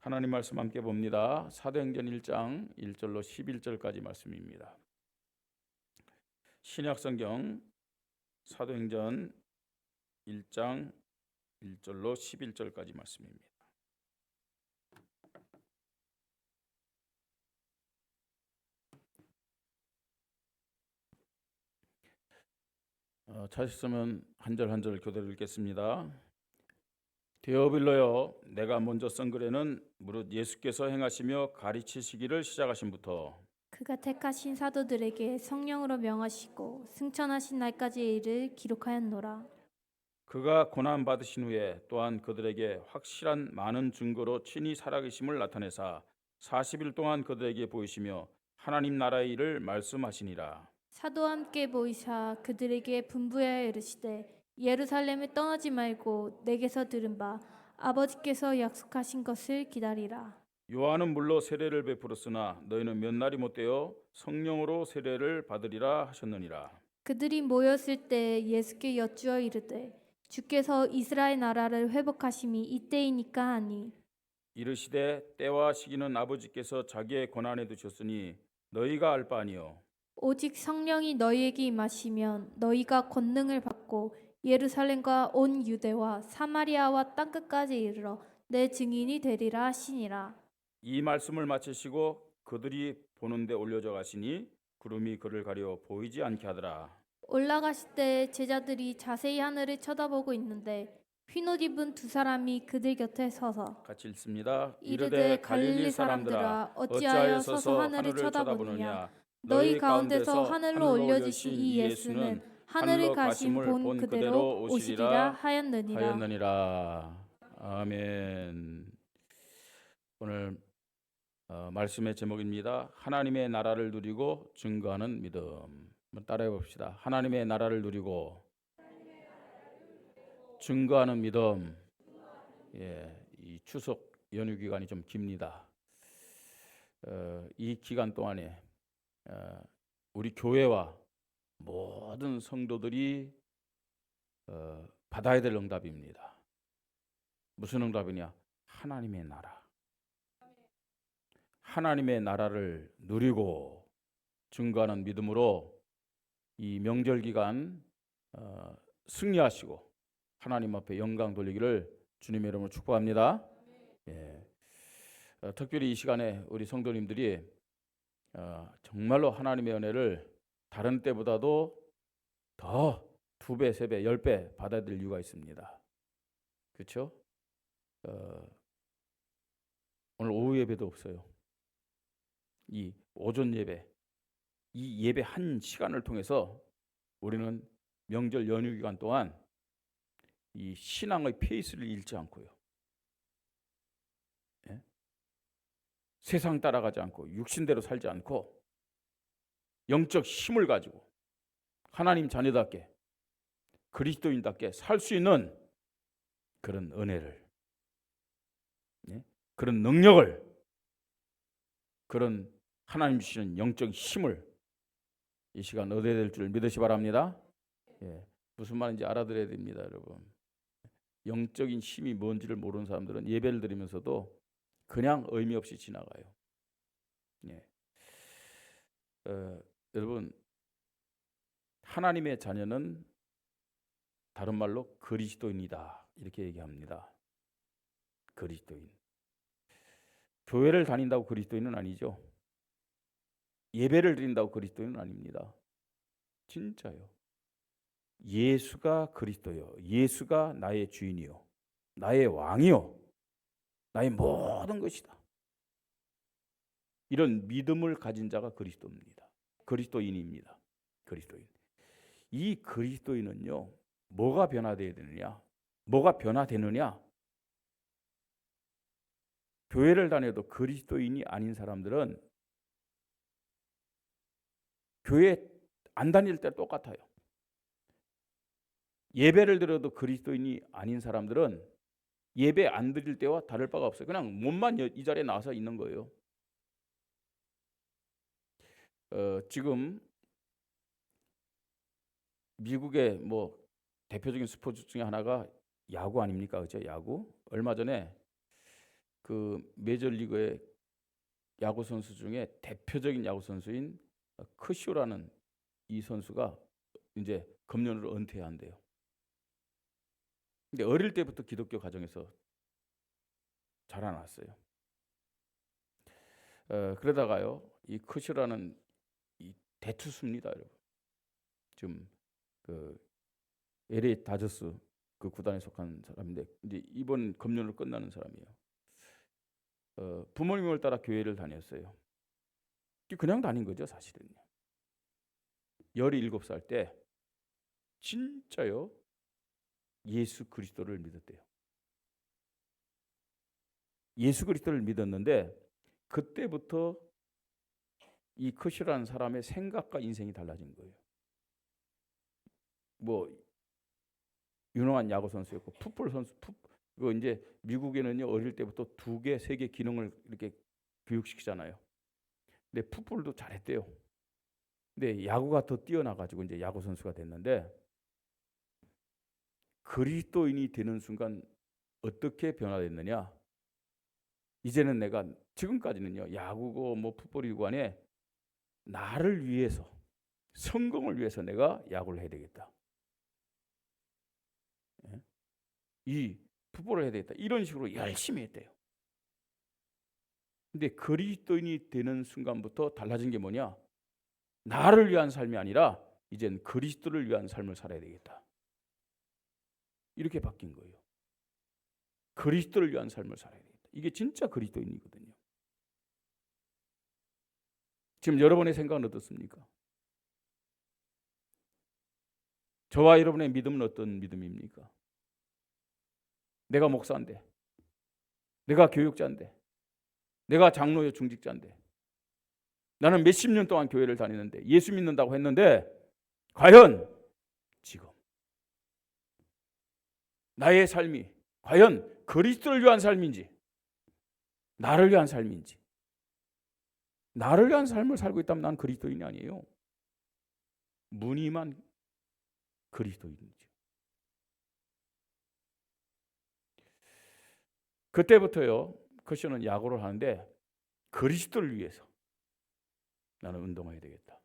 하나님 말씀 함께 봅니다. 사도행전 1장 1절로 11절까지 말씀입니다. 신약성경 사도행전 1장 1절로 11절까지 말씀입니다. 찾으시면 한 절 한 절 교대로 읽겠습니다. 데오빌로여, 내가 먼저 쓴 글에는 무릇 예수께서 행하시며 가르치시기를 시작하신부터 그가 택하신 사도들에게 성령으로 명하시고 승천하신 날까지의 일을 기록하였노라. 그가 고난 받으신 후에 또한 그들에게 확실한 많은 증거로 친히 살아계심을 나타내사 40일 동안 그들에게 보이시며 하나님 나라의 일을 말씀하시니라. 사도와 함께 보이사 그들에게 분부하여 이르시되 예루살렘을 떠나지 말고 내게서 들은 바 아버지께서 약속하신 것을 기다리라. 요한은 물로 세례를 베풀었으나 너희는 몇 날이 못되어 성령으로 세례를 받으리라 하셨느니라. 그들이 모였을 때 예수께 여쭈어 이르되 주께서 이스라엘 나라를 회복하심이 이때이니까 하니 이르시되 때와 시기는 아버지께서 자기의 권한에 두셨으니 너희가 알 바 아니요 오직 성령이 너희에게 임하시면 너희가 권능을 받고 예루살렘과 온 유대와 사마리아와 땅끝까지 이르러 내 증인이 되리라 하시니라. 이 말씀을 마치시고 그들이 보는데 올려져 가시니 구름이 그를 가려 보이지 않게 하더라. 올라가실 때 제자들이 자세히 하늘을 쳐다보고 있는데 흰옷 입은 두 사람이 그들 곁에 서서 같이 읽습니다. 이르되 갈릴리 사람들아 어찌하여 서서 하늘을 쳐다보느냐 너희 가운데서 하늘로 올려지신 이 예수는 하늘을 가신 본 그대로 오시리라 하였느니라. 아멘. 오늘 말씀의 제목입니다. 하나님의 나라를 누리고 증거하는 믿음. 한번 따라해 봅시다. 하나님의 나라를 누리고 증거하는 믿음. 이 추석 연휴 기간이 좀 깁니다. 이 기간 동안에 우리 교회와 모든 성도들이 받아야 될 응답입니다. 무슨 응답이냐? 하나님의 나라. 하나님의 나라를 누리고 증거하는 믿음으로 이 명절 기간 승리하시고 하나님 앞에 영광 돌리기를 주님의 이름으로 축복합니다. 특별히 이 시간에 우리 성도님들이 정말로 하나님의 은혜를 다른 때보다도 더 2배, 3배, 10배 받아야 될 이유가 있습니다. 그렇죠? 오늘 오후 예배도 없어요. 이 오전 예배, 이 예배 한 시간을 통해서 우리는 명절 연휴 기간 동안 이 신앙의 페이스를 잃지 않고요. 세상 따라가지 않고 육신대로 살지 않고 영적 힘을 가지고 하나님 자녀답게 그리스도인답게 살 수 있는 그런 은혜를, 그런 능력을, 그런 하나님 주시는 영적 힘을 이 시간 얻어야 될 줄 믿으시 바랍니다. 무슨 말인지 알아들어야 됩니다, 여러분. 영적인 힘이 뭔지를 모르는 사람들은 예배를 드리면서도 그냥 의미 없이 지나가요. 여러분, 하나님의 자녀는 다른 말로 그리스도인이다 이렇게 얘기합니다. 그리스도인. 교회를 다닌다고 그리스도인은 아니죠. 예배를 드린다고 그리스도인은 아닙니다. 진짜요. 예수가 그리스도요. 예수가 나의 주인이요. 나의 왕이요. 나의 모든 것이다. 이런 믿음을 가진 자가 그리스도입니다. 그리스도인입니다. 그리스도인. 이 그리스도인은요. 뭐가 변화되어야 되느냐? 뭐가 변화되느냐? 교회를 다녀도 그리스도인이 아닌 사람들은 교회 안 다닐 때 똑같아요. 예배를 드려도 그리스도인이 아닌 사람들은 예배 안 드릴 때와 다를 바가 없어요. 그냥 몸만 이 자리에 나와서 있는 거예요. 지금 미국의 뭐 대표적인 스포츠 중에 하나가 야구 아닙니까? 그죠? 야구. 얼마 전에 그 메이저리그의 야구 선수 중에 대표적인 야구 선수인 커쇼라는 이 선수가 이제 금년으로 은퇴한대요. 근데 어릴 때부터 기독교 가정에서 자라났어요. 그러다가요, 이 커쇼라는 이 대투수입니다, 여러분. 지금 그 LA 다저스 그 구단에 속한 사람인데 이제 이번 금년으로 끝나는 사람이에요. 부모님을 따라 교회를 다녔어요. 그냥 다닌 거죠, 사실은요. 17살 때 진짜요 예수 그리스도를 믿었대요. 예수 그리스도를 믿었는데 그때부터 이 커쇼라는 사람의 생각과 인생이 달라진 거예요. 뭐 유능한 야구 선수였고 풋볼 선수, 그 이제 미국에는요 어릴 때부터 2개, 3개 기능을 이렇게 교육시키잖아요. 근데 풋볼도 잘했대요. 근데 야구가 더 뛰어나가지고 이제 야구 선수가 됐는데 그리스도인이 되는 순간 어떻게 변화됐느냐? 이제는 내가 지금까지는요 야구고 뭐 풋볼이고 간에 나를 위해서 성공을 위해서 내가 야구를 해야 되겠다. 이 풋볼을 해야 되겠다. 이런 식으로 열심히 했대요. 근데 그리스도인이 되는 순간부터 달라진 게 뭐냐? 나를 위한 삶이 아니라 이젠 그리스도를 위한 삶을 살아야 되겠다. 이렇게 바뀐 거예요. 그리스도를 위한 삶을 살아야 되겠다. 이게 진짜 그리스도인이거든요. 지금 여러분의 생각은 어떻습니까? 저와 여러분의 믿음은 어떤 믿음입니까? 내가 목사인데, 내가 교육자인데, 내가 장로요 중직자인데, 나는 몇십 년 동안 교회를 다니는데 예수 믿는다고 했는데 과연 지금 나의 삶이 과연 그리스도를 위한 삶인지 나를 위한 삶인지. 나를 위한 삶을 살고 있다면 난 그리스도인이 아니에요. 무늬만 그리스도인이죠. 그때부터요 커쇼는 야구를 하는데 그리스도를 위해서 나는 운동해야 되겠다.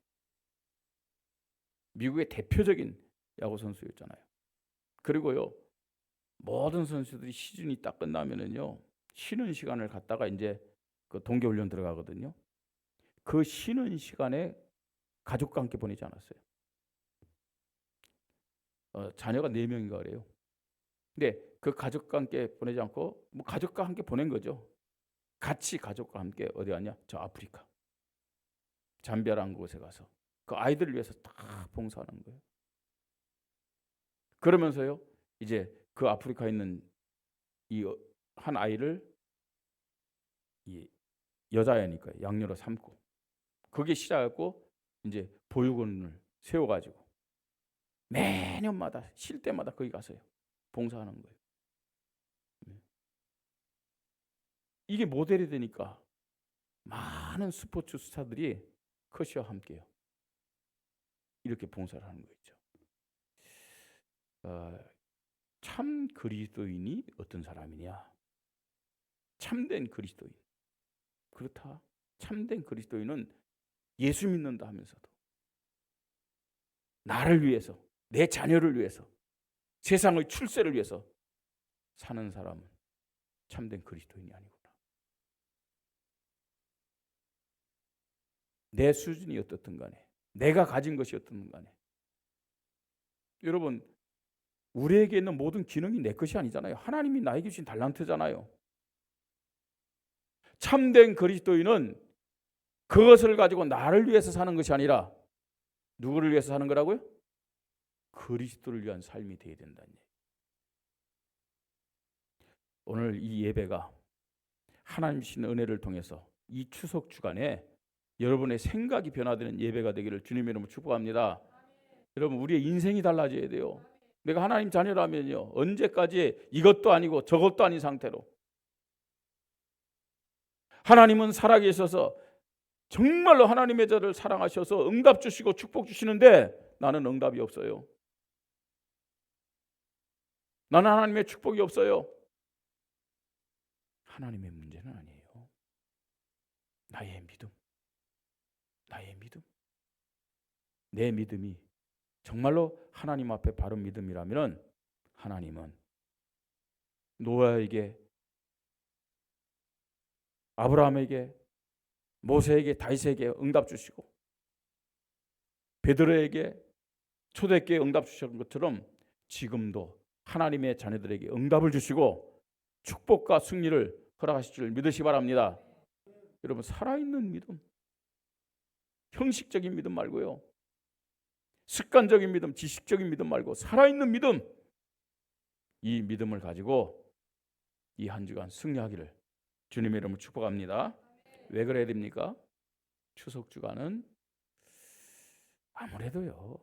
미국의 대표적인 야구 선수였잖아요. 그리고요 모든 선수들이 시즌이 딱 끝나면은요 쉬는 시간을 갖다가 이제 그 동계훈련 들어가거든요. 그 쉬는 시간에 가족과 함께 보내지 않았어요. 자녀가 4명인가 그래요. 근데 그 가족과 함께 보내지 않고 뭐 가족과 함께 보낸 거죠. 같이 가족과 함께 어디 갔냐? 저 아프리카 잠비아라는 곳에 가서 그 아이들을 위해서 다 봉사하는 거예요. 그러면서요 이제 그 아프리카에 있는 이 한 아이를 이 여자애니까 양녀로 삼고 그게 시작했고 이제 보육원을 세워가지고 매년마다 쉴 때마다 거기 가서요 봉사하는 거예요. 이게 모델이 되니까 많은 스포츠 스타들이 커쇼와 함께요 이렇게 봉사를 하는 거 있죠. 참 그리스도인이 어떤 사람이냐? 참된 그리스도인. 그렇다. 참된 그리스도인은 예수 믿는다 하면서도 나를 위해서, 내 자녀를 위해서, 세상의 출세를 위해서 사는 사람은 참된 그리스도인이 아니구나. 내 수준이 어떻든 간에, 내가 가진 것이 어떻든 간에, 여러분 우리에게 있는 모든 기능이 내 것이 아니잖아요. 하나님이 나에게 주신 달란트잖아요. 참된 그리스도인은 그것을 가지고 나를 위해서 사는 것이 아니라 누구를 위해서 사는 거라고요? 그리스도를 위한 삶이 되어야 된다는 얘기예요. 오늘 이 예배가 하나님 주신 은혜를 통해서 이 추석 주간에 여러분의 생각이 변화되는 예배가 되기를 주님의 이름으로 축복합니다. 여러분 우리의 인생이 달라져야 돼요. 내가 하나님 자녀라면요 언제까지 이것도 아니고 저것도 아닌 상태로 하나님은 살아계셔서 정말로 하나님의 저를 사랑하셔서 응답 주시고 축복 주시는데 나는 응답이 없어요. 나는 하나님의 축복이 없어요. 하나님의 문제는 아니에요. 나의 믿음. 내 믿음이 정말로 하나님 앞에 바른 믿음이라면 하나님은 노아에게, 아브라함에게, 모세에게, 다윗에게 응답 주시고 베드로에게 초대교회 응답 주셨던 것처럼 지금도 하나님의 자녀들에게 응답을 주시고 축복과 승리를 허락하실 줄 믿으시기 바랍니다. 여러분, 살아있는 믿음, 형식적인 믿음 말고요, 습관적인 믿음, 지식적인 믿음 말고 살아있는 믿음, 이 믿음을 가지고 이 한 주간 승리하기를 주님의 이름으로 축복합니다. 왜 그래야 됩니까? 추석 주간은 아무래도요,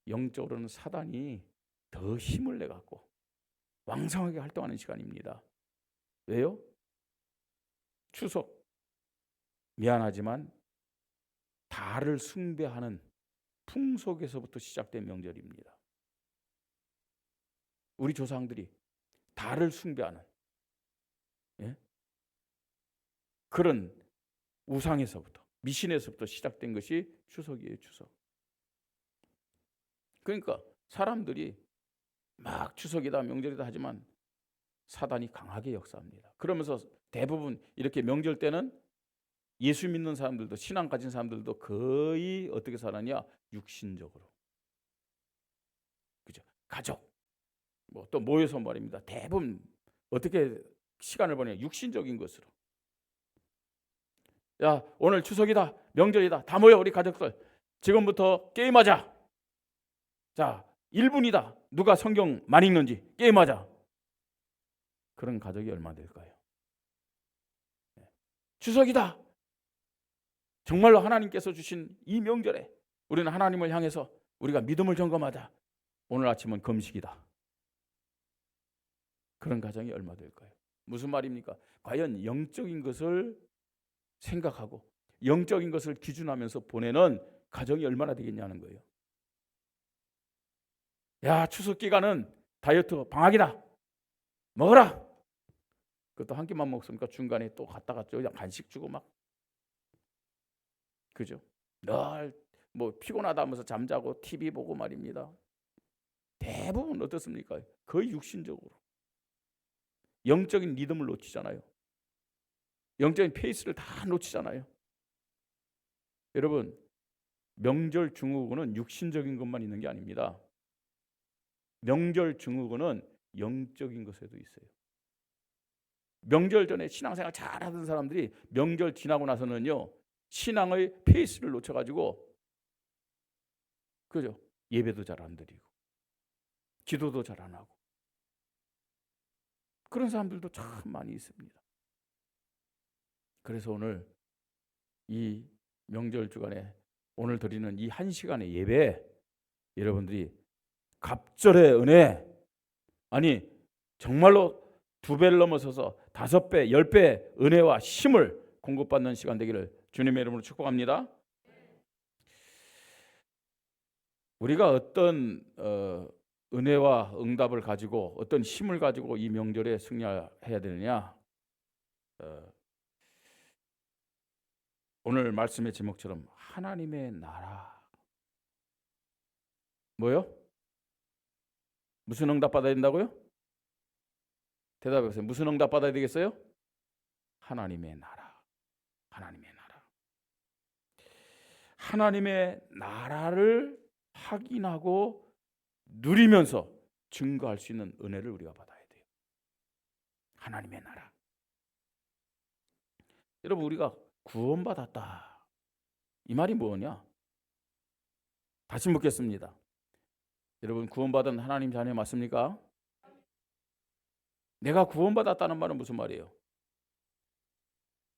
영적으로는 사단이 더 힘을 내 갖고 왕성하게 활동하는 시간입니다. 왜요? 추석, 미안하지만 달을 숭배하는 풍속에서부터 시작된 명절입니다. 우리 조상들이 달을 숭배하는, 예? 그런 우상에서부터, 미신에서부터 시작된 것이 추석이에요. 추석. 그러니까 사람들이 막 추석이다 명절이다 하지만 사단이 강하게 역사합니다. 그러면서 대부분 이렇게 명절 때는 예수 믿는 사람들도, 신앙 가진 사람들도 거의 어떻게 살았냐? 육신적으로. 그죠? 가족 뭐 또 모여서 말입니다. 대부분 어떻게 시간을 보내냐? 육신적인 것으로. 야, 오늘 추석이다, 명절이다, 다 모여 우리 가족들. 지금부터 게임하자. 자, 1분이다. 누가 성경 많이 읽는지 게임하자. 그런 가족이 얼마나 될까요? 추석이다. 정말로 하나님께서 주신 이 명절에 우리는 하나님을 향해서 우리가 믿음을 점검하자. 오늘 아침은 금식이다. 그런 가정이 얼마 될까요? 무슨 말입니까? 과연 영적인 것을 생각하고 영적인 것을 기준하면서 보내는 가정이 얼마나 되겠냐는 거예요. 야, 추석 기간은 다이어트 방학이다. 먹어라. 그것도 한 끼만 먹습니까? 중간에 또 갔다가 그냥 간식 주고 막. 그죠? 늘 뭐 피곤하다 하면서 잠자고 TV 보고 말입니다. 대부분 어떻습니까? 거의 육신적으로. 영적인 리듬을 놓치잖아요. 영적인 페이스를 다 놓치잖아요. 여러분, 명절 증후군은 육신적인 것만 있는 게 아닙니다. 명절 증후군은 영적인 것에도 있어요. 명절 전에 신앙생활 잘하던 사람들이 명절 지나고 나서는요, 신앙의 페이스를 놓쳐가지고, 그죠? 예배도 잘 안 드리고 기도도 잘 안 하고 그런 사람들도 참 많이 있습니다. 그래서 오늘 이 명절 주간에 오늘 드리는 이 1시간의 예배, 여러분들이 갑절의 은혜, 아니 정말로 2배를 넘어서서 5배, 10배 은혜와 힘을 공급받는 시간 되기를 주님의 이름으로 축복합니다. 우리가 어떤 은혜와 응답을 가지고 어떤 힘을 가지고 이 명절에 승리해야 되느냐? 오늘 말씀의 제목처럼 하나님의 나라. 뭐요? 무슨 응답 받아야 된다고요? 대답해보세요. 무슨 응답 받아야 되겠어요? 하나님의 나라. 하나님의 나라. 하나님의 나라를 확인하고 누리면서 증거할 수 있는 은혜를 우리가 받아야 돼요. 하나님의 나라. 여러분, 우리가 구원받았다. 이 말이 뭐냐? 다시 묻겠습니다. 여러분, 구원받은 하나님 자녀 맞습니까? 내가 구원받았다는 말은 무슨 말이에요?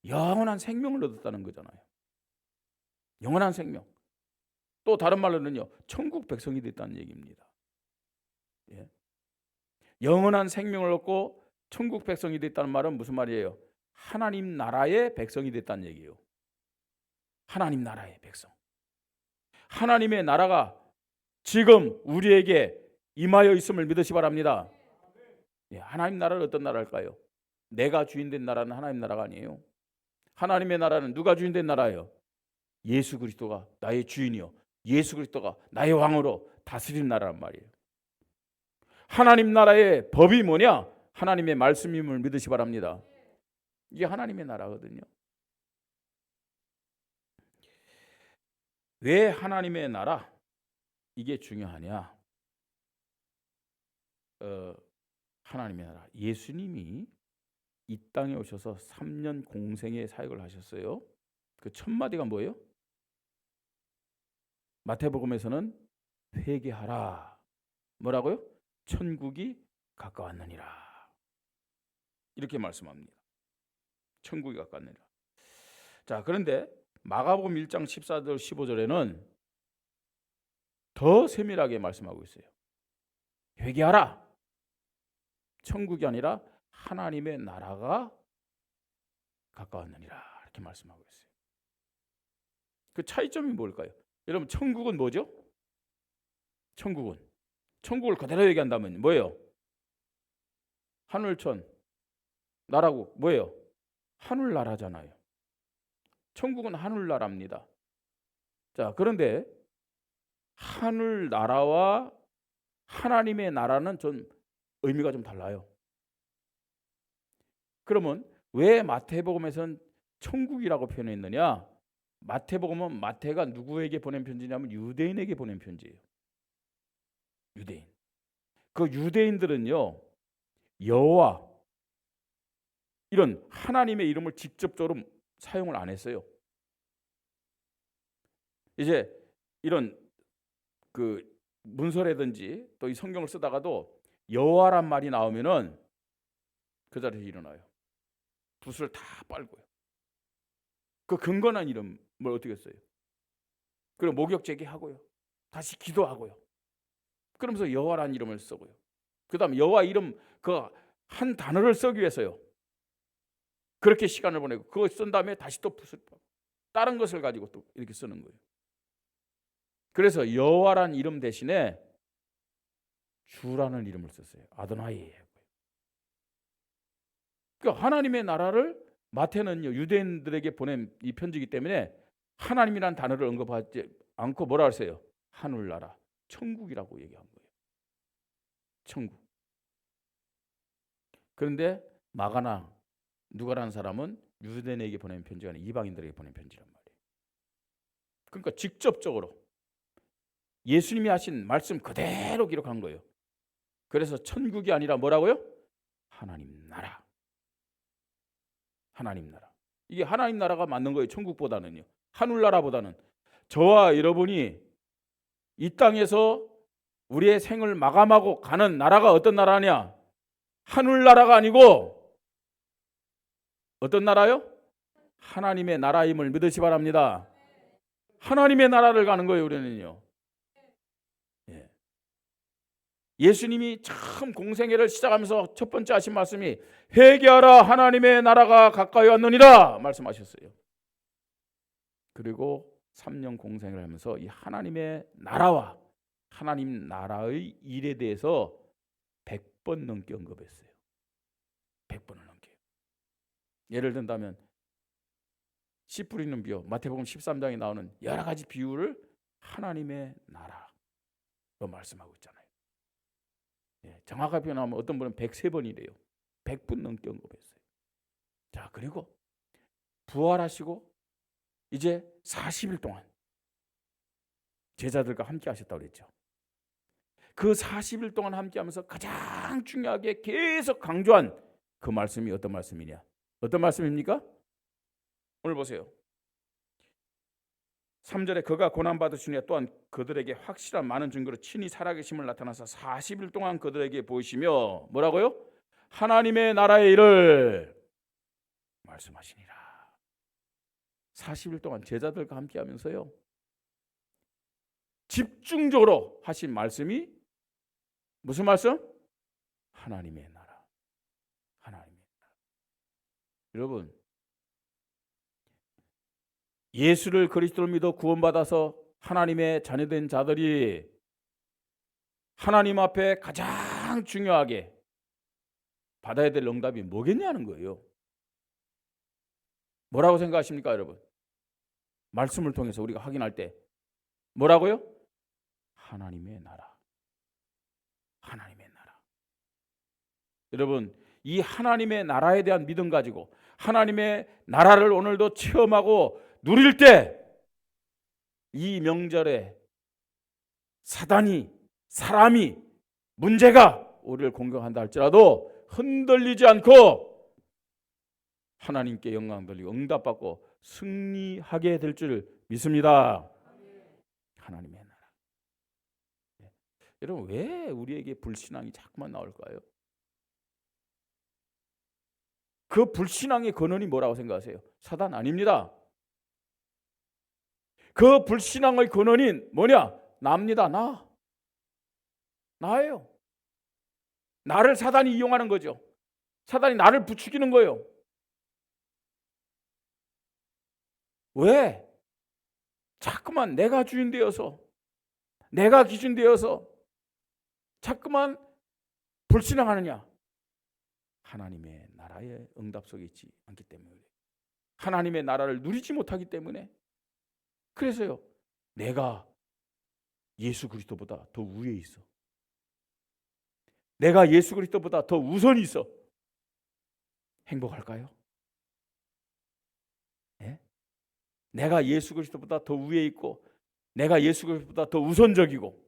영원한 생명을 얻었다는 거잖아요. 영원한 생명. 또 다른 말로는요, 천국 백성이 됐다는 얘기입니다. 예. 영원한 생명을 얻고 천국 백성이 됐다는 말은 무슨 말이에요? 하나님 나라의 백성이 됐다는 얘기예요. 하나님 나라의 백성. 하나님의 나라가 지금 우리에게 임하여 있음을 믿으시 바랍니다. 예, 하나님 나라는 어떤 나라일까요? 내가 주인 된 나라는 하나님 나라가 아니에요. 하나님의 나라는 누가 주인 된 나라예요? 예수 그리스도가 나의 주인이요, 예수 그리스도가 나의 왕으로 다스리는 나라란 말이에요. 하나님 나라의 법이 뭐냐? 하나님의 말씀임을 믿으시 바랍니다. 이게 하나님의 나라거든요. 왜 하나님의 나라? 이게 중요하냐? 하나님의 나라. 예수님이 이 땅에 오셔서 3년 공생의 사역을 하셨어요. 그 첫 마디가 뭐예요? 마태복음에서는 회개하라. 뭐라고요? 천국이 가까웠느니라. 이렇게 말씀합니다. 천국이 가까웠느니라. 자, 그런데 마가복음 1장 14절 15절에는 더 세밀하게 말씀하고 있어요. 회개하라. 천국이 아니라 하나님의 나라가 가까웠느니라. 이렇게 말씀하고 있어요. 그 차이점이 뭘까요? 여러분, 천국은 뭐죠? 천국을 그대로 얘기한다면 뭐예요? 하늘천 나라고 뭐예요? 하늘나라잖아요. 천국은 하늘나라입니다. 자, 그런데 하늘나라와 하나님의 나라는 좀 의미가 좀 달라요. 그러면 왜 마태복음에서는 천국이라고 표현했느냐? 마태복음은 마태가 누구에게 보낸 편지냐면 유대인에게 보낸 편지예요. 유대인. 그 유대인들은요, 여호와 이런 하나님의 이름을 직접적으로 사용을 안 했어요. 이제 이런 그 문서라든지 또 이 성경을 쓰다가도 여호와란 말이 나오면은 그 자리에서 일어나요. 붓을 다 빨고요. 그 근거난 이름을 어떻게 했어요? 그리고 목욕 제기하고요. 다시 기도하고요. 그러면서 여호와라는 이름을 쓰고요. 그다음에 여호와 이름 그 한 단어를 쓰기 위해서요. 그렇게 시간을 보내고 그거 쓴 다음에 다시 또 붓을 빨고 다른 것을 가지고 또 이렇게 쓰는 거예요. 그래서 여호와라는 이름 대신에 주라는 이름을 썼어요. 아도나이예요. 그러니까 하나님의 나라를 마태는요, 유대인들에게 보낸 이 편지이기 때문에 하나님이라는 단어를 언급하지 않고 뭐라 했어요? 하늘나라, 천국이라고 얘기한 거예요. 천국. 그런데 마가나 누가라는 사람은 유대인에게 보낸 편지가 아니라 이방인들에게 보낸 편지란 말이에요. 그러니까 직접적으로 예수님이 하신 말씀 그대로 기록한 거예요. 그래서 천국이 아니라 뭐라고요? 하나님 나라. 하나님 나라. 이게 하나님 나라가 맞는 거예요. 천국보다는요. 하늘나라보다는. 저와 여러분이 이 땅에서 우리의 생을 마감하고 가는 나라가 어떤 나라냐? 하늘나라가 아니고 어떤 나라요? 하나님의 나라임을 믿으시 바랍니다. 하나님의 나라를 가는 거예요. 우리는요. 예수님이 처음 공생애를 시작하면서 첫 번째 하신 말씀이 회개하라, 하나님의 나라가 가까이 왔느니라 말씀하셨어요. 그리고 3년 공생을 하면서 이 하나님의 나라와 하나님 나라의 일에 대해서 100번 넘게 언급했어요. 100번을 넘게. 예를 든다면 씨 뿌리는 비유, 마태복음 13장에 나오는 여러 가지 비유를 하나님의 나라로 말씀하고 있잖아요. 정확하게 표현하면 어떤 분은 103번이래요. 100번 넘게 언급했어요. 자, 그리고 부활하시고 이제 40일 동안 제자들과 함께 하셨다고 그랬죠. 그 40일 동안 함께 하면서 가장 중요하게 계속 강조한 그 말씀이 어떤 말씀이냐? 어떤 말씀입니까? 오늘 보세요. 3절에 그가 고난받으시니 또한 그들에게 확실한 많은 증거로 친히 살아계심을 나타나서 40일 동안 그들에게 보이시며 뭐라고요? 하나님의 나라의 일을 말씀하시니라. 40일 동안 제자들과 함께 하면서요, 집중적으로 하신 말씀이 무슨 말씀? 하나님의 나라. 하나님의 나라. 여러분, 예수를 그리스도로 믿어 구원받아서 하나님의 자녀된 자들이 하나님 앞에 가장 중요하게 받아야 될 응답이 뭐겠냐는 거예요. 뭐라고 생각하십니까, 여러분? 말씀을 통해서 우리가 확인할 때 뭐라고요? 하나님의 나라. 하나님의 나라. 여러분, 이 하나님의 나라에 대한 믿음 가지고 하나님의 나라를 오늘도 체험하고 누릴 때 이 명절에 사단이, 사람이, 문제가 우리를 공격한다 할지라도 흔들리지 않고 하나님께 영광 돌리고 응답받고 승리하게 될 줄 믿습니다. 하나님의 나라. 여러분, 왜 우리에게 불신앙이 자꾸만 나올까요? 그 불신앙의 근원이 뭐라고 생각하세요? 사단 아닙니다. 그 불신앙의 근원이 뭐냐? 나입니다. 나예요. 나를 사단이 이용하는 거죠. 사단이 나를 부추기는 거예요. 왜? 자꾸만 내가 주인 되어서, 내가 기준 되어서 자꾸만 불신앙하느냐? 하나님의 나라의 응답 속에 있지 않기 때문에, 하나님의 나라를 누리지 못하기 때문에. 그래서요, 내가 예수 그리스도보다 더 위에 있어. 내가 예수 그리스도보다 더 우선이 있어. 행복할까요? 네? 내가 예수 그리스도보다 더 위에 있고, 내가 예수 그리스도보다 더 우선적이고,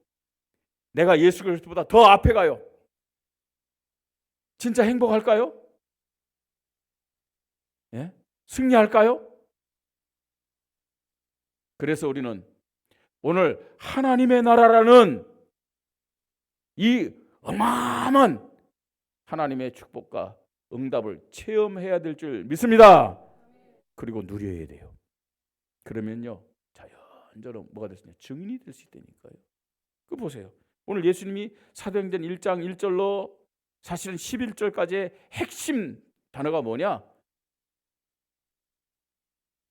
내가 예수 그리스도보다 더 앞에 가요. 진짜 행복할까요? 예? 승리할까요? 그래서 우리는 오늘 하나님의 나라라는 이 어마어마한 하나님의 축복과 응답을 체험해야 될 줄 믿습니다. 그리고 누려야 돼요. 그러면요, 자연적으로 뭐가 됐으냐? 증인이 될 수 있다니까요. 그 보세요. 오늘 예수님이 사도행전 1장 1절로 사실은 11절까지의 핵심 단어가 뭐냐?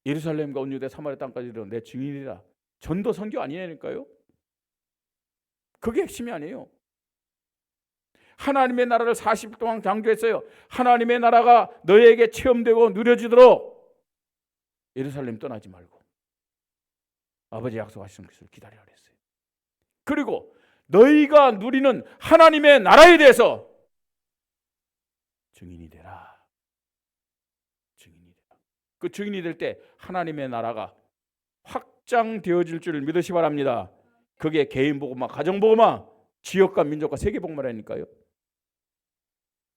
예루살렘과 온 유대 사마리아 땅까지 이르러 내 증인이라. 전도 선교 아니냐니까요. 그게 핵심이 아니에요. 하나님의 나라를 40일 동안 강조했어요. 하나님의 나라가 너희에게 체험되고 누려지도록 예루살렘 떠나지 말고 아버지 약속하신 것을 기다리라 그랬어요. 그리고 너희가 누리는 하나님의 나라에 대해서 증인이 되라. 증인이 되라. 그 증인이 될 때 하나님의 나라가 확장되어질 줄을 믿으시 바랍니다. 그게 개인 복음화, 가정 복음화, 지역과 민족과 세계 복음화라니까요.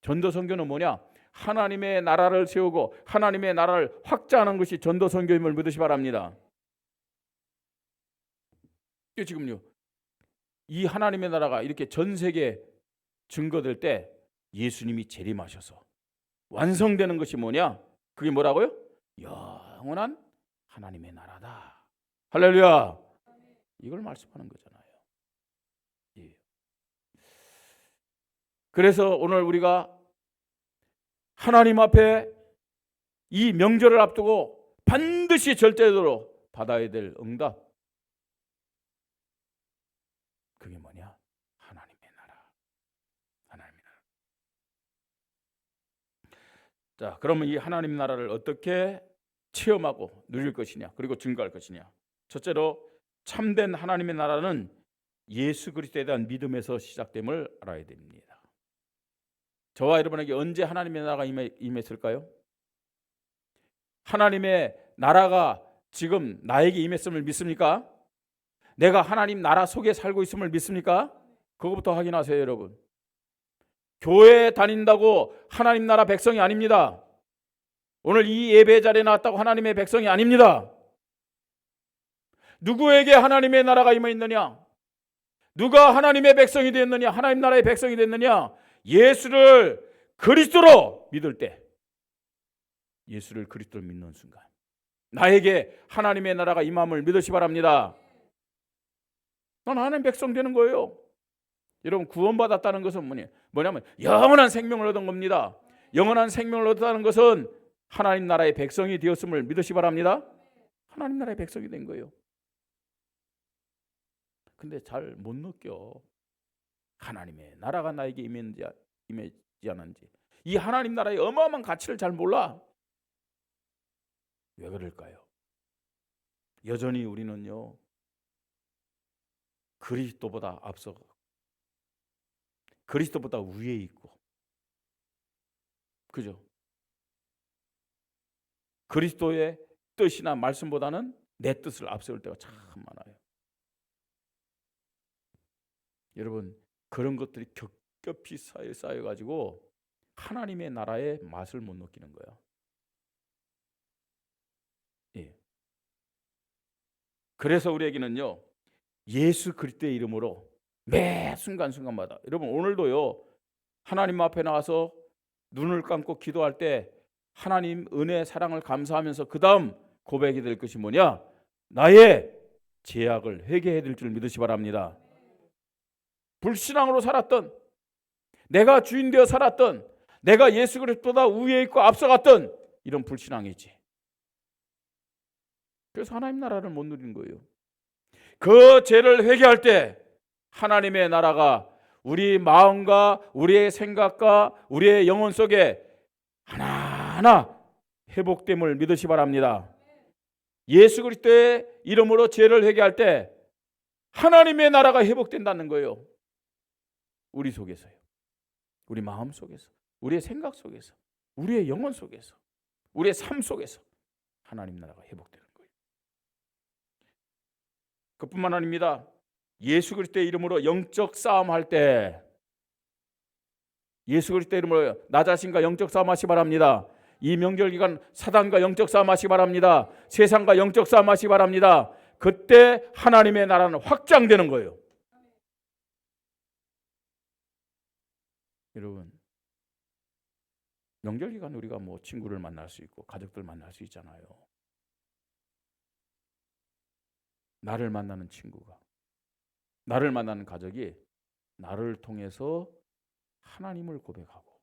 전도 선교는 뭐냐? 하나님의 나라를 세우고 하나님의 나라를 확장하는 것이 전도 선교임을 믿으시 바랍니다. 지금요, 이 하나님의 나라가 이렇게 전 세계에 증거될 때 예수님이 재림하셔서 완성되는 것이 뭐냐? 그게 뭐라고요? 영원한 하나님의 나라다. 할렐루야. 이걸 말씀하는 거잖아요. 예. 그래서 오늘 우리가 하나님 앞에 이 명절을 앞두고 반드시 절대적으로 받아야 될 응답, 그게 뭐냐? 하나님의 나라. 하나님의 나라. 자, 그러면 이 하나님 나라를 어떻게 체험하고 누릴 것이냐, 그리고 증거할 것이냐? 첫째로 참된 하나님의 나라는 예수 그리스도에 대한 믿음에서 시작됨을 알아야 됩니다. 저와 여러분에게 언제 하나님의 나라가 임했을까요? 하나님의 나라가 지금 나에게 임했음을 믿습니까? 내가 하나님 나라 속에 살고 있음을 믿습니까? 그거부터 확인하세요, 여러분. 교회에 다닌다고 하나님 나라 백성이 아닙니다. 오늘 이 예배 자리에 나왔다고 하나님의 백성이 아닙니다. 누구에게 하나님의 나라가 임해 있느냐? 누가 하나님의 백성이 됐느냐? 하나님 나라의 백성이 됐느냐? 예수를 그리스도로 믿을 때, 예수를 그리스도로 믿는 순간 나에게 하나님의 나라가 임함을 믿으시 바랍니다. 난 하나님 백성 되는 거예요. 여러분, 구원받았다는 것은 뭐냐면 영원한 생명을 얻은 겁니다. 영원한 생명을 얻었다는 것은 하나님 나라의 백성이 되었음을 믿으시 바랍니다. 하나님 나라의 백성이 된 거예요. 근데 잘 못 느껴. 하나님의 나라가 나에게 임했지 않은지, 이 하나님 나라의 어마어마한 가치를 잘 몰라. 왜 그럴까요? 여전히 우리는요, 그리스도보다 앞서, 그리스도보다 위에 있고, 그죠? 그리스도의 뜻이나 말씀보다는 내 뜻을 앞세울 때가 참 많아요. 여러분, 그런 것들이 겹겹이 쌓여가지고 하나님의 나라의 맛을 못 느끼는 거야. 예. 그래서 우리에게는요, 예수 그리스도의 이름으로 매 순간순간마다, 여러분 오늘도요, 하나님 앞에 나와서 눈을 감고 기도할 때 하나님 은혜 사랑을 감사하면서 그 다음 고백이 될 것이 뭐냐? 나의 죄악을 회개해야 될 줄 믿으시 바랍니다. 불신앙으로 살았던, 내가 주인 되어 살았던, 내가 예수 그리스도보다 위에 있고 앞서갔던 이런 불신앙이지. 그래서 하나님 나라를 못 누리는 거예요. 그 죄를 회개할 때 하나님의 나라가 우리 마음과 우리의 생각과 우리의 영혼 속에 하나하나 회복됨을 믿으시 바랍니다. 예수 그리스도의 이름으로 죄를 회개할 때 하나님의 나라가 회복된다는 거예요. 우리 속에서요. 우리 마음 속에서, 우리의 생각 속에서, 우리의 영혼 속에서, 우리의 삶 속에서 하나님 나라가 회복되는 거예요. 그뿐만 아닙니다. 예수 그리스도의 이름으로 영적 싸움할 때, 예수 그리스도의 이름으로 나 자신과 영적 싸움하시 바랍니다. 이 명절 기간 사단과 영적 싸움하시 바랍니다. 세상과 영적 싸움하시 바랍니다. 그때 하나님의 나라는 확장되는 거예요. 여러분, 명절 기간 우리가 뭐 친구를 만날 수 있고 가족들 만날 수 있잖아요. 나를 만나는 친구가, 나를 만나는 가족이 나를 통해서 하나님을 고백하고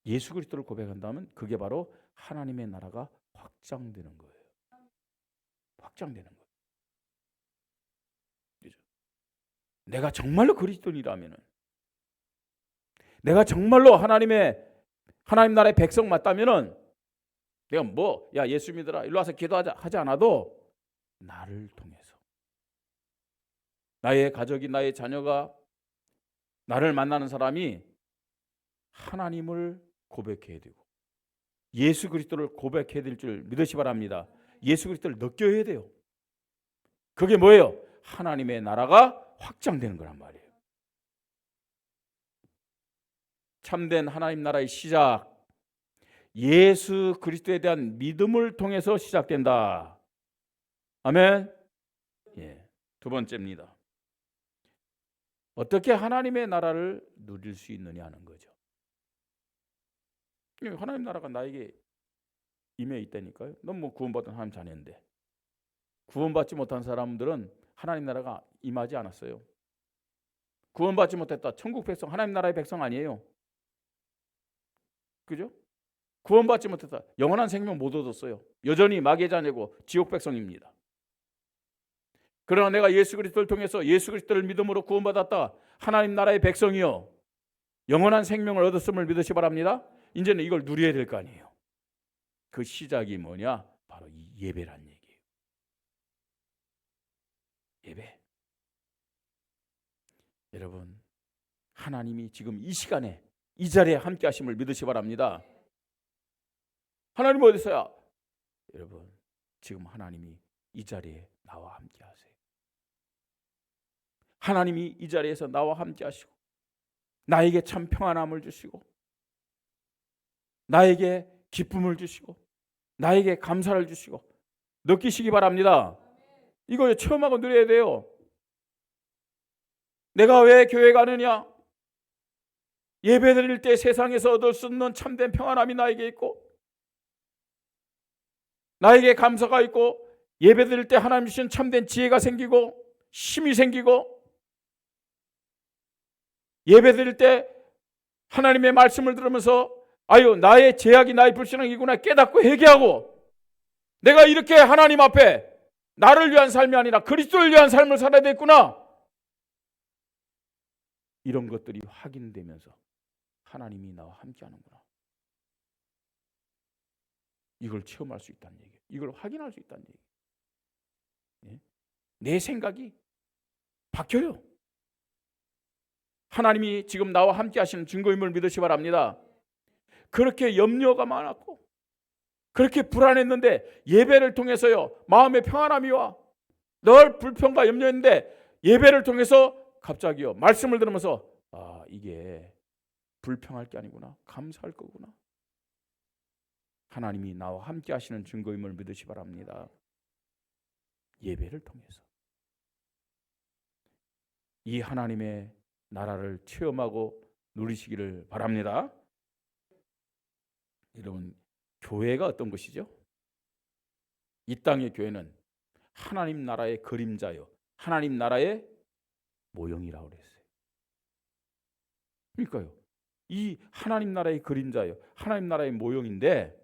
예수 그리스도를 고백한다면 그게 바로 하나님의 나라가 확장되는 거예요. 확장되는 거예요. 그렇죠? 내가 정말로 그리스도인이라면, 내가 정말로 하나님 나라의 백성 맞다면은 내가 야 예수 믿어라 일로 와서 기도하자 하지 않아도 나를 통해서 나의 가족이, 나의 자녀가, 나를 만나는 사람이 하나님을 고백해야 되고 예수 그리스도를 고백해야 될 줄 믿으시 바랍니다. 예수 그리스도를 느껴야 돼요. 그게 뭐예요? 하나님의 나라가 확장되는 거란 말이에요. 참된 하나님 나라의 시작, 예수 그리스도에 대한 믿음을 통해서 시작된다. 아멘. 예. 두 번째입니다. 어떻게 하나님의 나라를 누릴 수 있느냐 하는 거죠. 하나님 나라가 나에게 임해 있다니까요. 넌 뭐 구원받은 하나님 자녀인데, 구원받지 못한 사람들은 하나님 나라가 임하지 않았어요. 구원받지 못했다. 천국 백성, 하나님 나라의 백성 아니에요. 그죠? 구원받지 못했다. 영원한 생명 못 얻었어요. 여전히 마귀의 자녀고 지옥 백성입니다. 그러나 내가 예수 그리스도를 통해서 예수 그리스도를 믿음으로 구원받았다. 하나님 나라의 백성이요, 영원한 생명을 얻었음을 믿으시 바랍니다. 이제는 이걸 누려야 될 거 아니에요. 그 시작이 뭐냐? 바로 이 예배란 얘기예요. 예배. 여러분, 하나님이 지금 이 시간에 이 자리에 함께 하심을 믿으시 바랍니다. 하나님 어디서야? 여러분, 지금 하나님이 이 자리에 나와 함께 하세요. 하나님이 이 자리에서 나와 함께 하시고 나에게 참 평안함을 주시고 나에게 기쁨을 주시고 나에게 감사를 주시고 느끼시기 바랍니다. 이거 체험하고 누려야 돼요. 내가 왜 교회 가느냐? 예배 드릴 때 세상에서 얻을 수 없는 참된 평안함이 나에게 있고 나에게 감사가 있고 예배 드릴 때 하나님 주신 참된 지혜가 생기고 힘이 생기고 예배 드릴 때 하나님의 말씀을 들으면서 아유 나의 죄악이 나의 불신앙이구나 깨닫고 회개하고 내가 이렇게 하나님 앞에 나를 위한 삶이 아니라 그리스도를 위한 삶을 살아야 되겠구나, 이런 것들이 확인되면서 하나님이 나와 함께 하는구나. 이걸 체험할 수 있다는 얘기예요. 이걸 확인할 수 있다는 얘기예요. 예? 내 생각이 바뀌어요. 하나님이 지금 나와 함께 하시는 증거임을 믿으시 바랍니다. 그렇게 염려가 많았고 그렇게 불안했는데 예배를 통해서요 마음의 평안함이 와. 늘 불평과 염려했는데 예배를 통해서 갑자기요 말씀을 들으면서 아 이게 불평할 게 아니구나, 감사할 거구나. 하나님이 나와 함께 하시는 증거임을 믿으시 바랍니다. 예배를 통해서 이 하나님의 나라를 체험하고 누리시기를 바랍니다. 여러분, 교회가 어떤 것이죠? 이 땅의 교회는 하나님 나라의 그림자요, 하나님 나라의 모형이라고 그랬어요. 그러니까요, 이 하나님 나라의 그림자요, 하나님 나라의 모형인데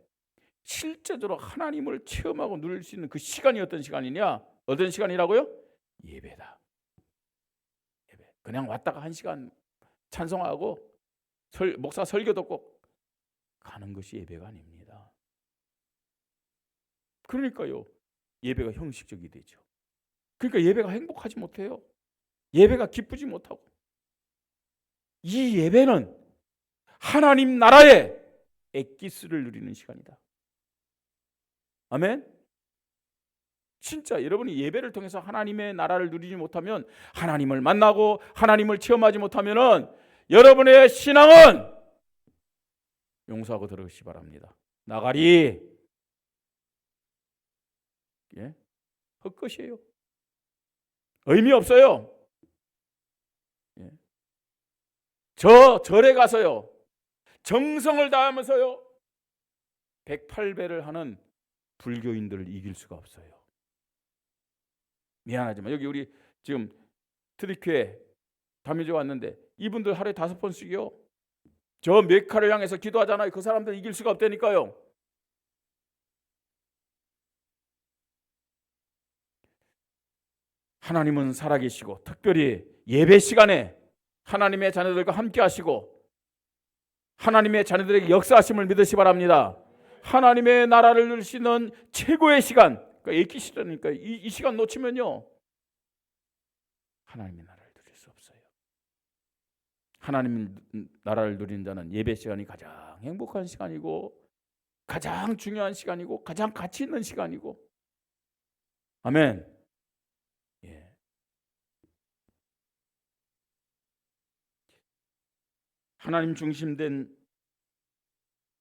실제적으로 하나님을 체험하고 누릴 수 있는 그 시간이 어떤 시간이냐? 어떤 시간이라고요? 예배다. 예배. 그냥 왔다가 1시간 찬송하고 목사 설교 듣고 가는 것이 예배가 아닙니다. 그러니까요, 예배가 형식적이 되죠. 그러니까 예배가 행복하지 못해요. 예배가 기쁘지 못하고. 이 예배는 하나님 나라의 엑기스를 누리는 시간이다. 아멘. 진짜 여러분이 예배를 통해서 하나님의 나라를 누리지 못하면, 하나님을 만나고 하나님을 체험하지 못하면은 여러분의 신앙은 용서하고 들어가시기 바랍니다. 나가리. 예? 헛것이에요. 의미 없어요. 예. 저 절에 가서요 정성을 다하면서요 108배를 하는 불교인들을 이길 수가 없어요. 미안하지만 여기 우리 지금 트리큐에 담임자 왔는데 이분들 하루에 5번씩이요 저 메카를 향해서 기도하잖아요. 그 사람들 이길 수가 없다니까요. 하나님은 살아계시고 특별히 예배 시간에 하나님의 자녀들과 함께 하시고 하나님의 자녀들에게 역사하심을 믿으시 바랍니다. 하나님의 나라를 누릴 수 있는 최고의 시간, 그러니까 엑기시라니까 이 시간 놓치면요 하나님의 나라를 누릴 수 없어요. 하나님의 나라를 누리는 자는 예배 시간이 가장 행복한 시간이고 가장 중요한 시간이고 가장 가치 있는 시간이고. 아멘. 예. 하나님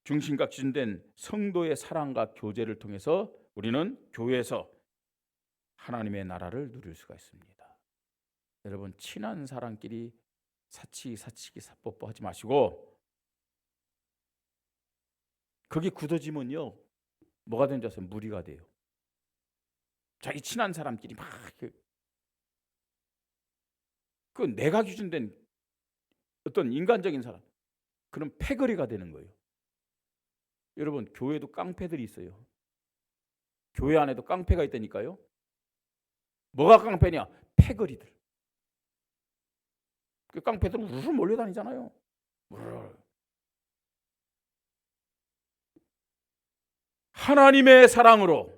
중심과 기준된 성도의 사랑과 교제를 통해서 우리는 교회에서 하나님의 나라를 누릴 수가 있습니다. 여러분, 친한 사람끼리 사치기 사뽀뽀 하지 마시고, 그게 굳어지면요 뭐가 되는지 아세요? 무리가 돼요. 자기 친한 사람끼리 막 그 내가 기준된 어떤 인간적인 사람, 그런 패거리가 되는 거예요. 여러분, 교회도 깡패들이 있어요. 교회 안에도 깡패가 있다니까요. 뭐가 깡패냐? 패거리들. 그 깡패들은 우르르 몰려다니잖아요. 우르르. 하나님의 사랑으로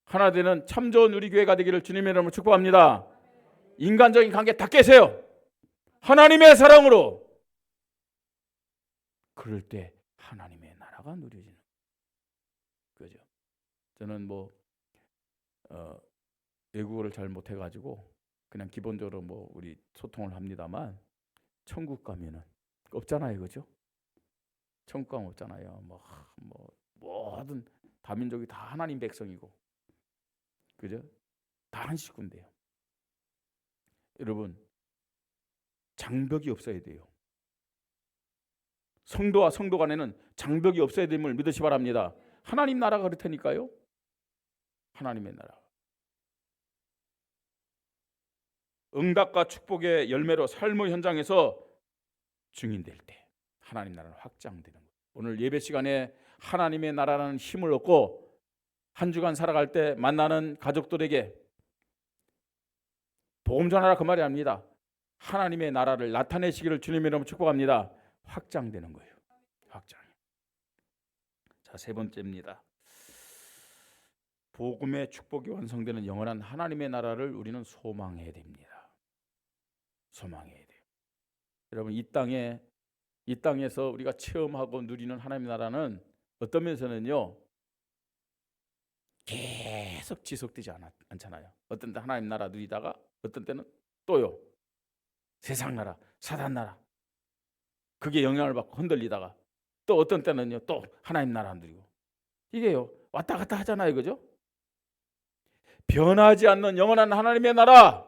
하나 되는 참 좋은 우리 교회가 되기를 주님의 이름으로 축복합니다. 인간적인 관계 다 깨세요. 하나님의 사랑으로. 그럴 때 하나님의 나라가 누려지는 거죠. 저는 외국어를 잘 못해가지고 그냥 기본적으로 우리 소통을 합니다만, 천국 가면은 없잖아요, 그죠? 천국 가면 없잖아요. 모든 다민족이 다 하나님 백성이고, 그죠? 다 한 식구인데요. 여러분, 장벽이 없어야 돼요. 성도와 성도 간에는 장벽이 없어야 됨을 믿으시 바랍니다. 하나님 나라가 그렇다니까요. 하나님의 나라. 응답과 축복의 열매로 삶의 현장에서 증인될 때 하나님 나라는 확장되는 거예요. 오늘 예배 시간에 하나님의 나라라는 힘을 얻고 한 주간 살아갈 때 만나는 가족들에게 복음 전하라, 그 말이 아닙니다. 하나님의 나라를 나타내시기를 주님의 이름으로 축복합니다. 확장되는 거예요. 확장. 자, 자, 세 번째입니다. 복음의 축복이 완성되는 영원한 하나님의 나라를 우리는 소망해야 됩니다. 소망해야 돼요. 여러분, 이 땅에서 우리가 체험하고 누리는 하나님의 나라는 어떤 면에서는요, 계속 지속되지 않잖아요. 어떤 때 하나님 나라 누리다가 어떤 때는 또요, 세상 나라, 사단 나라, 그게 영향을 받고 흔들리다가 또 어떤 때는요, 또 하나님 나라 누리고, 이게요 왔다 갔다 하잖아요, 그죠? 변하지 않는 영원한 하나님의 나라,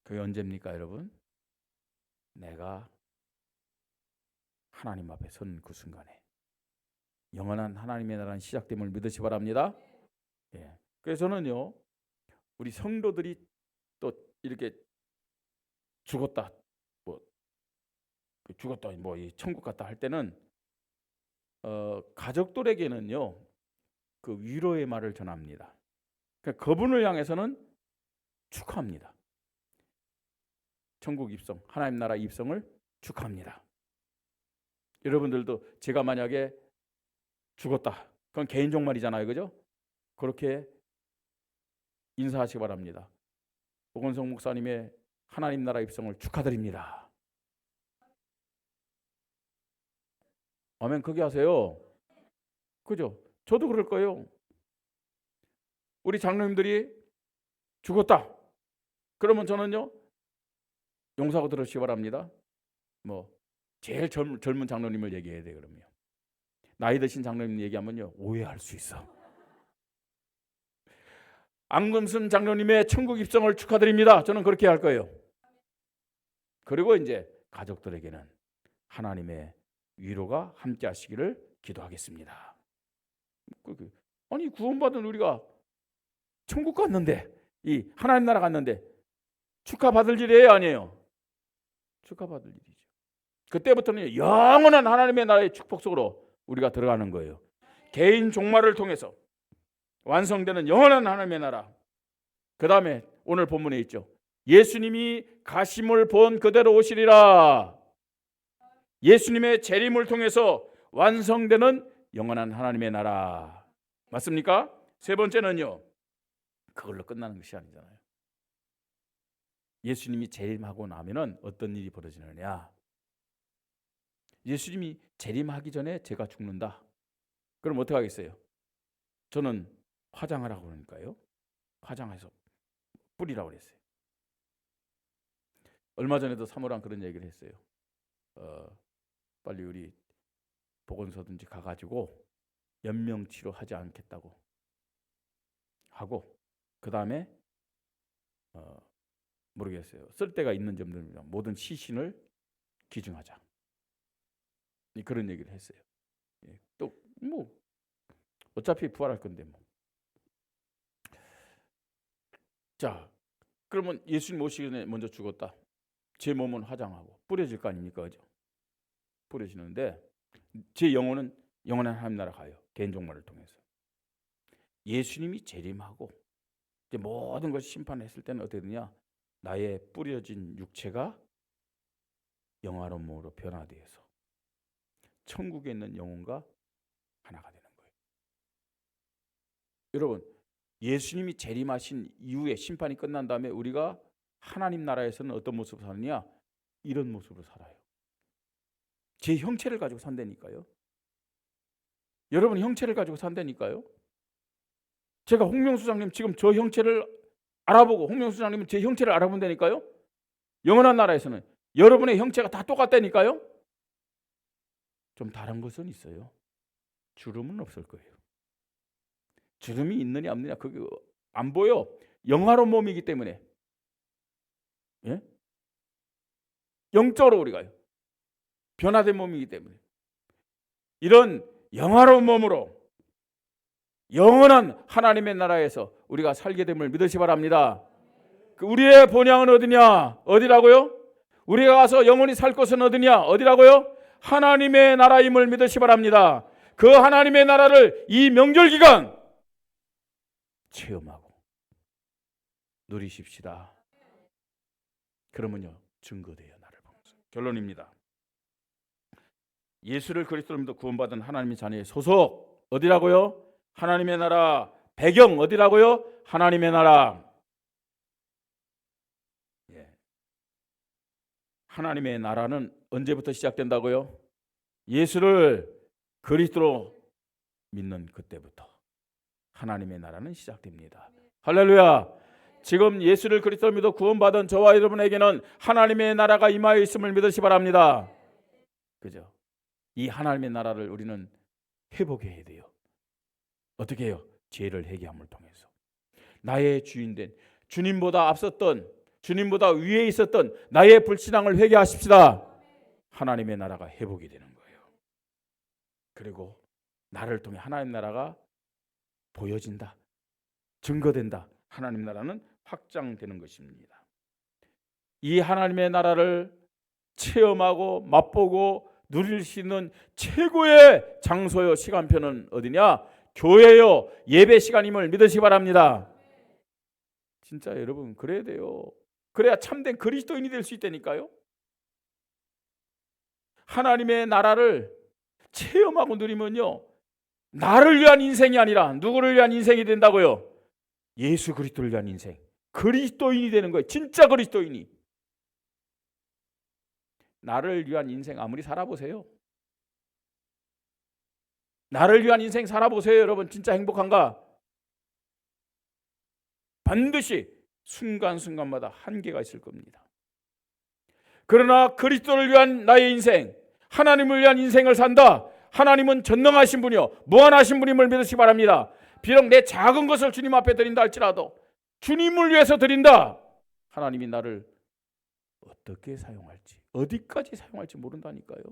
그게 언제입니까, 여러분? 내가 하나님 앞에 선 그 순간에 영원한 하나님의 나라는 시작됨을 믿으시 바랍니다. 예. 그래서 저는요, 우리 성도들이 또 이렇게 죽었다, 이 천국 갔다 할 때는 가족들에게는요, 그 위로의 말을 전합니다. 그러니까 그분을 향해서는 축하합니다. 천국 입성, 하나님 나라 입성을 축하합니다. 여러분들도 제가 만약에 죽었다, 그건 개인 종말이잖아요, 그죠? 그렇게 인사하시기 바랍니다. 오건성 목사님의 하나님 나라 입성을 축하드립니다. 아멘. 그게 하세요. 그죠? 저도 그럴 거예요. 우리 장로님들이 죽었다, 그러면 저는요, 용서하고 들으시기 바랍니다. 제일 젊은 장로님을 얘기해야 돼요. 그러면 나이 드신 장로님 얘기하면요, 오해할 수 있어. 안금순 장로님의 천국 입성을 축하드립니다. 저는 그렇게 할 거예요. 그리고 이제 가족들에게는 하나님의 위로가 함께 하시기를 기도하겠습니다. 아니, 구원받은 우리가 천국 갔는데, 이 하나님 나라 갔는데 축하받을 일이에요, 아니에요? 축하받을 일이죠. 그때부터는 영원한 하나님의 나라의 축복 속으로 우리가 들어가는 거예요. 개인 종말을 통해서 완성되는 영원한 하나님의 나라. 그 다음에 오늘 본문에 있죠. 예수님이 가심을 본 그대로 오시리라. 예수님의 재림을 통해서 완성되는 영원한 하나님의 나라. 맞습니까? 세 번째는요, 그걸로 끝나는 것이 아니잖아요. 예수님이 재림하고 나면은 어떤 일이 벌어지느냐? 예수님이 재림하기 전에 제가 죽는다. 그럼 어떻게 하겠어요? 저는 화장하라고 그러니까요. 화장해서 뿌리라고 그랬어요. 얼마 전에도 사모랑 그런 얘기를 했어요. 빨리 우리 보건소든지 가가지고 연명치료 하지 않겠다고 하고, 그 다음에 모르겠어요. 쓸데가 있는 점들입니다. 모든 시신을 기증하자. 그런 얘기를 했어요. 또 어차피 부활할 건데 자, 그러면 예수님 오시기 전에 먼저 죽었다. 제 몸은 화장하고 뿌려질 거 아닙니까, 그죠? 뿌려지는데 제 영혼은 영원한 하나님 나라 가요. 개인 종말을 통해서. 예수님이 재림하고 이제 모든 것을 심판했을 때는 어떻게 되냐? 나의 뿌려진 육체가 영화로운 몸으로 변화되어서 천국에 있는 영혼과 하나가 되는 거예요. 여러분, 예수님이 재림하신 이후에 심판이 끝난 다음에 우리가 하나님 나라에서는 어떤 모습으로 사느냐? 이런 모습으로 살아요. 제 형체를 가지고 산다니까요. 여러분 형체를 가지고 산다니까요. 제가 홍명수 장님 지금 저 형체를 알아보고 홍명수 장님은 제 형체를 알아본다니까요. 영원한 나라에서는 여러분의 형체가 다 똑같다니까요. 좀 다른 것은 있어요. 주름은 없을 거예요. 주름이 있느냐 없느냐 그게 안 보여. 영화로운 몸이기 때문에. 예? 영적으로 우리가요. 변화된 몸이기 때문에. 이런 영화로운 몸으로 영원한 하나님의 나라에서 우리가 살게 됨을 믿으시 바랍니다. 우리의 본향은 어디냐? 어디라고요? 우리가 가서 영원히 살 곳은 어디냐? 어디라고요? 하나님의 나라임을 믿으시 바랍니다. 그 하나님의 나라를 이 명절 기간 체험하고 누리십시다. 그러면요 증거돼요. 나를 보면서. 결론입니다. 예수를 그리스도로 믿어 구원받은 하나님의 자녀의 소속 어디라고요? 하나님의 나라. 배경 어디라고요? 하나님의 나라. 예. 하나님의 나라는 언제부터 시작된다고요? 예수를 그리스도로 믿는 그때부터 하나님의 나라는 시작됩니다. 할렐루야. 지금 예수를 그리스도로 믿어 구원받은 저와 여러분에게는 하나님의 나라가 임하여 있음을 믿으시 바랍니다. 그죠? 이 하나님의 나라를 우리는 회복해야 돼요. 어떻게 해요? 죄를 회개함을 통해서. 나의 주인된 주님보다 앞섰던, 주님보다 위에 있었던 나의 불신앙을 회개하십시다. 하나님의 나라가 회복이 되는 거예요. 그리고 나를 통해 하나님 나라가 보여진다, 증거된다. 하나님 나라는 확장되는 것입니다. 이 하나님의 나라를 체험하고 맛보고 누릴 수 있는 최고의 장소요 시간표는 어디냐? 교회요, 예배 시간임을 믿으시기 바랍니다. 진짜 여러분 그래야 돼요. 그래야 참된 그리스도인이 될 수 있다니까요. 하나님의 나라를 체험하고 누리면요, 나를 위한 인생이 아니라 누구를 위한 인생이 된다고요? 예수 그리스도를 위한 인생, 그리스도인이 되는 거예요. 진짜 그리스도인이. 나를 위한 인생 아무리 살아보세요. 나를 위한 인생 살아보세요. 여러분 진짜 행복한가? 반드시 순간순간마다 한계가 있을 겁니다. 그러나 그리스도를 위한 나의 인생, 하나님을 위한 인생을 산다. 하나님은 전능하신 분이요 무한하신 분임을 믿으시기 바랍니다. 비록 내 작은 것을 주님 앞에 드린다 할지라도 주님을 위해서 드린다. 하나님이 나를 어떻게 사용할지, 어디까지 사용할지 모른다니까요.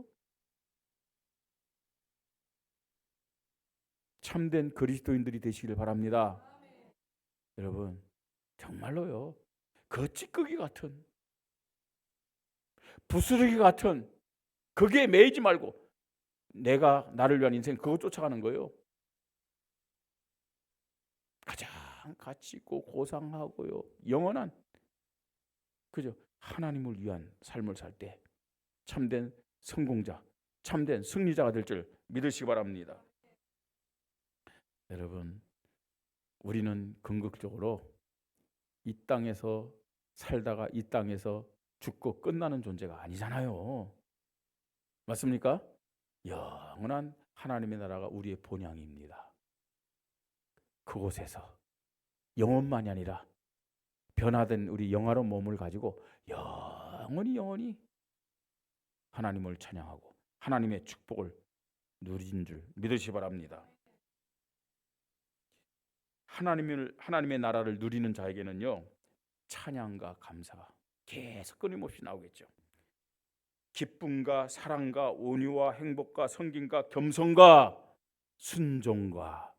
참된 그리스도인들이 되시길 바랍니다. 여러분 정말로요, 그 찌꺼기 같은, 부스러기 같은 거기에 매이지 말고 내가 나를 위한 인생 그거 쫓아가는 거예요. 가장 가치 있고 고상하고요 영원한, 그죠? 하나님을 위한 삶을 살 때 참된 성공자, 참된 승리자가 될 줄 믿으시기 바랍니다. 여러분 우리는 궁극적으로 이 땅에서 살다가 이 땅에서 죽고 끝나는 존재가 아니잖아요. 맞습니까? 영원한 하나님의 나라가 우리의 본향입니다. 그곳에서 영혼만이 아니라 변화된 우리 영화로운 몸을 가지고 영원히 하나님을 찬양하고 하나님의 축복을 누린 줄 믿으시기 바랍니다. 하나님의 나라를 누리는 자에게는요 찬양과 감사가 계속 끊임없이 나오겠죠. 기쁨과 사랑과 온유와 행복과 섬김과 겸손과 순종과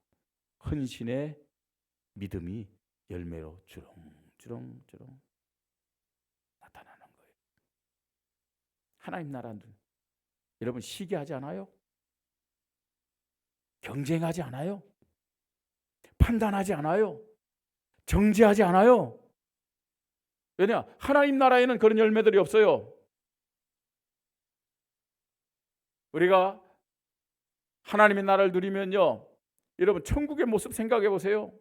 헌신의 믿음이 열매로 주렁주렁 나타나는 거예요. 하나님 나라는 여러분 시기하지 않아요? 경쟁하지 않아요? 판단하지 않아요? 정죄하지 않아요? 왜냐? 하나님 나라에는 그런 열매들이 없어요. 우리가 하나님의 나라를 누리면요, 여러분 천국의 모습 생각해 보세요.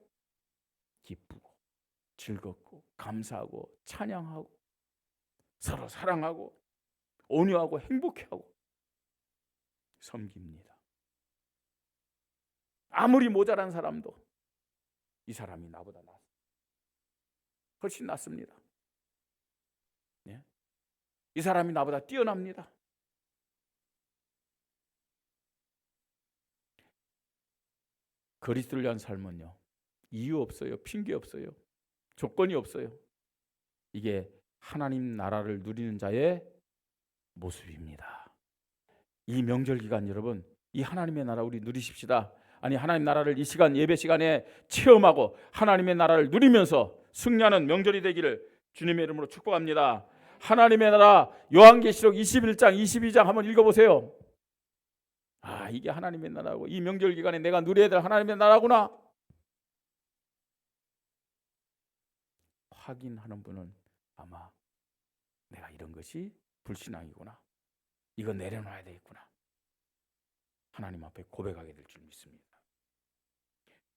기쁘고 즐겁고 감사하고 찬양하고 서로 사랑하고 온유하고 행복해하고 섬깁니다. 아무리 모자란 사람도 이 사람이 나보다 훨씬 낫습니다. 네? 이 사람이 나보다 뛰어납니다. 그리스도를 위한 삶은요 이유 없어요. 핑계 없어요. 조건이 없어요. 이게 하나님 나라를 누리는 자의 모습입니다. 이 명절 기간 여러분 이 하나님의 나라 우리 누리십시다. 아니 하나님 나라를 이 시간 예배 시간에 체험하고 하나님의 나라를 누리면서 승리하는 명절이 되기를 주님의 이름으로 축복합니다. 하나님의 나라 요한계시록 21장 22장 한번 읽어보세요. 아 이게 하나님의 나라고 이 명절 기간에 내가 누려야 될 하나님의 나라구나 확인하는 분은 아마 내가 이런 것이 불신앙이구나, 이거 내려놔야 되겠구나, 하나님 앞에 고백하게 될 줄 믿습니다.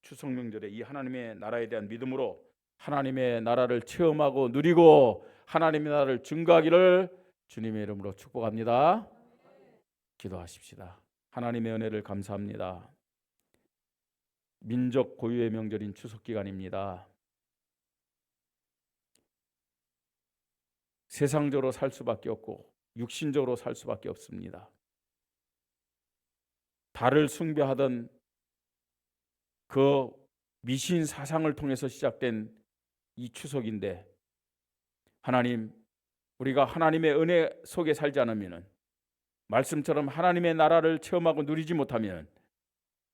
추석 명절에 이 하나님의 나라에 대한 믿음으로 하나님의 나라를 체험하고 누리고 하나님의 나라를 증거하기를 주님의 이름으로 축복합니다. 기도하십시다. 하나님의 은혜를 감사합니다. 민족 고유의 명절인 추석 기간입니다. 세상적으로 살 수밖에 없고 육신적으로 살 수밖에 없습니다. 달을 숭배하던 그 미신 사상을 통해서 시작된 이 추석인데, 하나님, 우리가 하나님의 은혜 속에 살지 않으면, 말씀처럼 하나님의 나라를 체험하고 누리지 못하면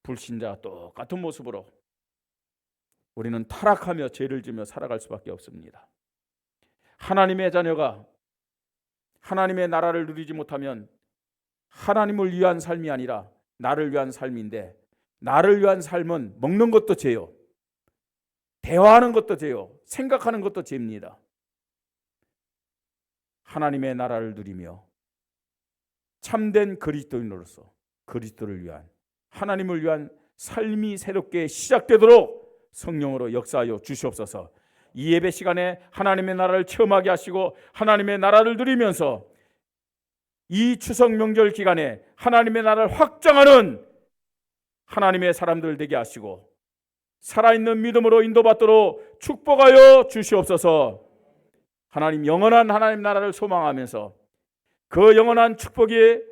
불신자와 똑같은 모습으로 우리는 타락하며 죄를 지며 살아갈 수밖에 없습니다. 하나님의 자녀가 하나님의 나라를 누리지 못하면 하나님을 위한 삶이 아니라 나를 위한 삶인데, 나를 위한 삶은 먹는 것도 죄요, 대화하는 것도 죄요, 생각하는 것도 죄입니다. 하나님의 나라를 누리며 참된 그리스도인으로서 그리스도를 위한, 하나님을 위한 삶이 새롭게 시작되도록 성령으로 역사하여 주시옵소서. 이 예배 시간에 하나님의 나라를 체험하게 하시고 하나님의 나라를 누리면서 이 추석 명절 기간에 하나님의 나라를 확장하는 하나님의 사람들 되게 하시고 살아있는 믿음으로 인도받도록 축복하여 주시옵소서. 하나님, 영원한 하나님 나라를 소망하면서 그 영원한 축복이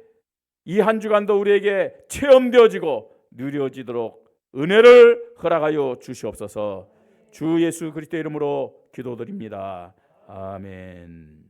이 한 주간도 우리에게 체험되어지고 누려지도록 은혜를 허락하여 주시옵소서. 주 예수 그리스도의 이름으로 기도드립니다. 아멘.